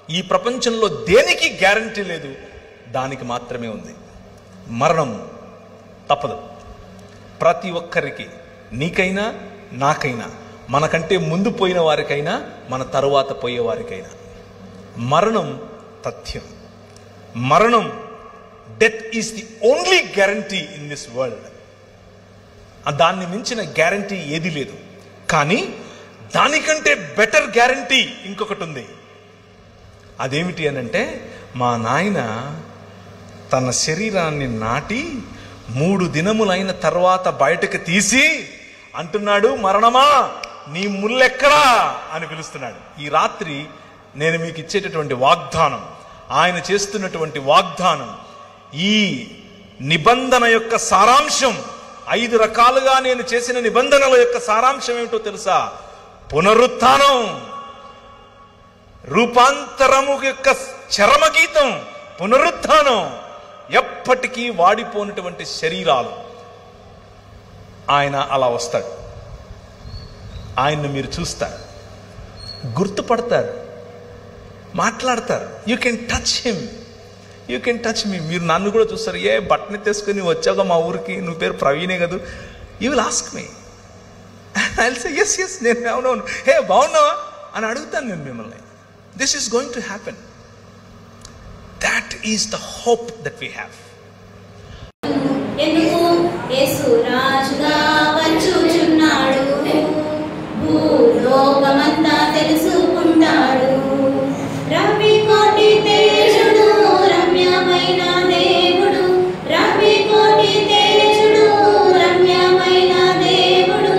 ఈ ప్రపంచంలో దేనికి గ్యారంటీ లేదు, దానికి మాత్రమే ఉంది. మరణం తప్పదు. ప్రతి ఒక్కరికి, నీకైనా నాకైనా, మనకంటే ముందు పోయిన వారికైనా మన తరువాత పోయేవారికైనా మరణం తథ్యం. మరణం, death is the only guarantee in this world. దాన్ని మించిన గ్యారంటీ ఏది లేదు. కానీ దానికంటే బెటర్ గ్యారంటీ ఇంకొకటి ఉంది. అదేమిటి అనంటే, మా నాయన తన శరీరాన్ని నాటి 3 దినములైన తర్వాత బయటకు తీసి అంటున్నాడు, మరణమా నీ ముల్లెక్కడా అని పిలుస్తున్నాడు. ఈ రాత్రి నేను మీకు ఇచ్చేటటువంటి వాగ్దానం, ఆయన చేస్తున్నటువంటి వాగ్దానం, ఈ నిబంధన యొక్క సారాంశం, 5 రకాలుగా నేను చేసిన నిబంధనల యొక్క సారాంశం ఏమిటో తెలుసా? పునరుత్థానం, రూపాంతరము యొక్క చరమగీతం పునరుత్థానం. ఎప్పటికీ వాడిపోయినటువంటి శరీరాలు. ఆయన అలా వస్తాడు. ఆయన్ను మీరు చూస్తారు, గుర్తుపడతారు, మాట్లాడతారు. You can touch him, you can touch me. మీరు నన్ను కూడా చూస్తారు. ఏ బట్టని తీసుకుని వచ్చాక మా ఊరికి, నువ్వు పేరు ప్రవీణే కదా, you will ask me. I will say yes yes, నేను అవునవును, హే బాగున్నావా అని అడుగుతాను నేను మిమ్మల్ని. This is going to happen. That is the hope that we have. ఎందుకు యేసు రాజుగా వచ్చుచున్నాడు, భూలోకమంతా తెలుసుకుంటాడు. రవి కోటి తేజుడు, రమ్యమైన దేవుడు, రవి కోటి తేజుడు, రమ్యమైన దేవుడు,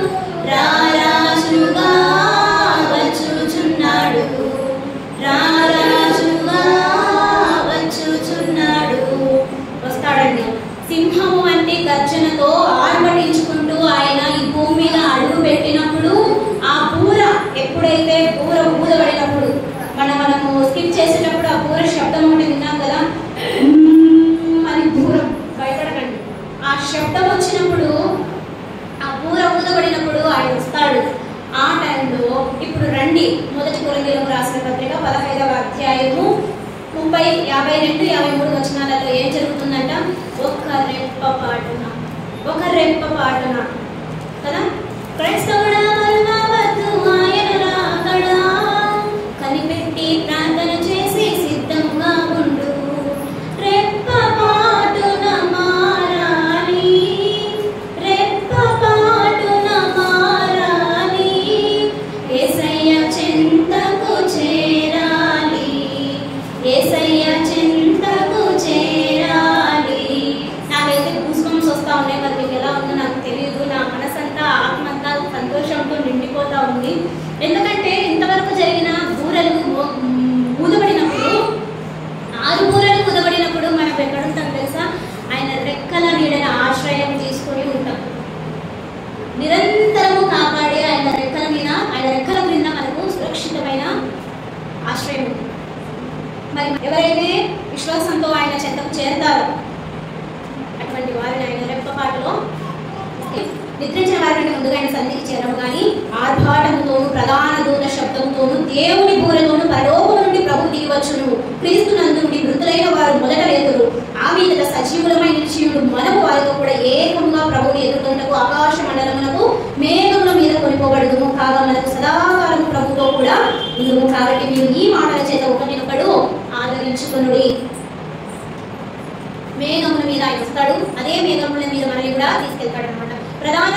రారాజుగా వచ్చుచున్నాడు, రారాజుగా వచ్చుచున్నాడు. వస్తాడండి. సింహము వంటి గర్జనతో ఆర్భటించుకుంటూ ఆయన ఈ భూమి మీద అడుగు పెట్టినప్పుడు, ఆ బూర ఎప్పుడైతే బూర ఊదబడినప్పుడు, మనము స్కిప్ చేసేటప్పుడు ఆ బూర శబ్దం ఒకటి విన్నాం కదా, అని బూర, భయపడకండి. ఆ శబ్దం వచ్చినప్పుడు, ఆ బూర ఊదబడినప్పుడు ఆయన వస్తాడు. ఆ టైంలో ఇప్పుడు రండి, 1 కొరింథీయులకు రాసిన పత్రిక 15వ అధ్యాయము 30, 52, 53 వచనాలలో ఏం జరుగుతుందంట? ఒక రెప్ప పాటున కదా, క్రైస్తవుడా మరువవద్దు ఆయన రాకడా, కనిపెట్టి ప్రార్థన చేసి సిద్ధంగా ఉండు, రెప్ప పాటున మారాలి, రెప్ప పాటున మారాలి, యేసయ్య చెంతకు చేరాలి, యేసయ్య చెంతకు చేరాలి. నాకైతే గూస్బంప్స్ వస్తా ఉన్నాయి. మరి మీకు ఎలా ఉందో నాకు తెలియదు. నా మనసంతా, ఆత్మంతా సంతోషంతో నిండిపోతా ఉంది. ఎందుకంటే ఇంతవరకు జరిగిన బూరలు ఊదబడినప్పుడు, 6 బూరలు ఊదబడినప్పుడు మనం ఎక్కడుంటాం తెలుసా? ఆయన రెక్కల నీడన ఆశ్రయం తీసుకొని ఉంటాం. నిరంతరము కాపాడే ఆయన రెక్కల మీద, ఆయన రెక్కల క్రింద మనకు సురక్షితమైన ఆశ్రయం ఉంది. మరి ఎవరైతే విశ్వాసంతో ఆయన చెంతకు చేరతారో అటువంటి వారిని ఆయన రెప్పపాటులో నిద్రించిన వారిని ముందుగా ఆయన సన్నిధికి చేరము. కానీ ఆర్భాటముతోను, ప్రధాన దూత శబ్దంతోను, దేవుని బూరతోను పరలోకము నుండి ప్రభు దిగివచ్చును. క్రీస్తునందు నుండి మృతులైన వారు మొదట లేతురు. ఆ మీదట సజీవులమైన నిలిచియుడు మనము వారితో కూడా ఏకంగా ప్రభువుని ఎదుర్కొన్నకు ఆకాశ మండలమునకు మేఘముల మీద కొనిపోబడుదుము. కాగా మనకు సదాకాలము ప్రభుతో కూడా ఉండుము. కాబట్టి మీరు ఈ మాటల చేత ఒకరినొకడు ఆదరించుకొనుడి. మేఘముల మీద ఆయన వస్తాడు, అదే మేఘముల మీద మనల్ని కూడా తీసుకెళ్తాడు అనమాట. ప్రధాన